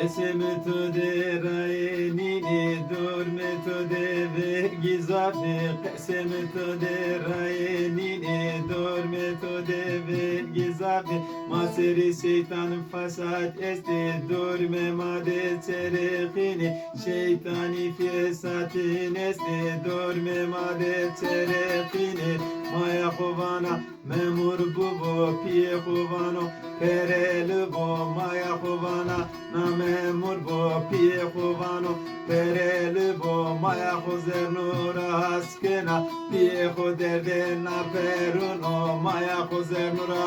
Eseme to de rayenini durme to de vergizafe. Eseme to de rayenini durme to de vergizafe. Maseri şeytan fasat este durme made çerekini. Şeytani fesatin este durme made çerekini. Maya kovana memur bubu piye kovano perelu bo maya kovana na memur bo piye kovano perelu bo maya kozer nura askena piye koderde na peruno maya kozer nura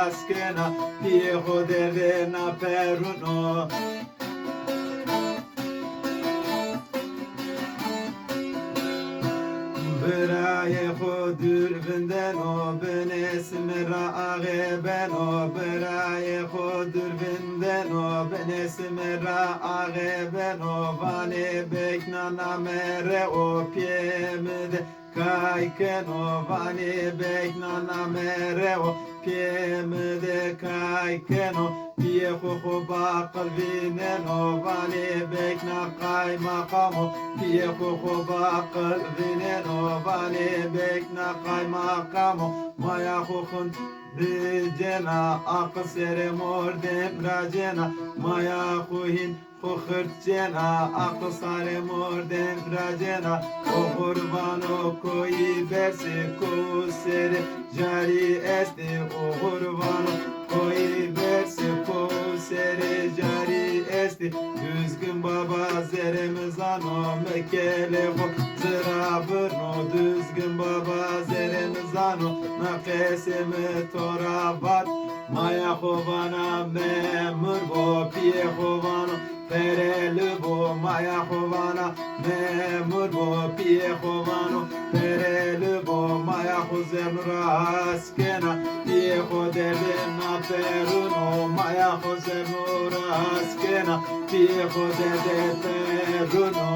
askena piye koderde na peruno. Beraye khodur bindeno benesme raage beno beraye khodur bindeno benesme raage beno vane bekna namere o piemde kaykeno vane bekna namere o piemde kaykeno piye khokho ba qalbineno vane bekna kay maqamo piye khokho ba qalbineno vane bekna kay maqamo maya khokhun Ricena aksere mordem racena maya khuhin Khurcena aksare mordem racena o kurbano koi verse kusere jari este o kurbano koi verse kusere jari este düzgün baba zeremizano mekele ho zırabırno düzgün baba zeremizano nakeseme torabat maya kovana memur bo piye kovano perelu bo maya kovana memur bo piye kovano perelu bo maya kozemra askena piye koderde na peruno maya kozemra askena piye koderde peruno.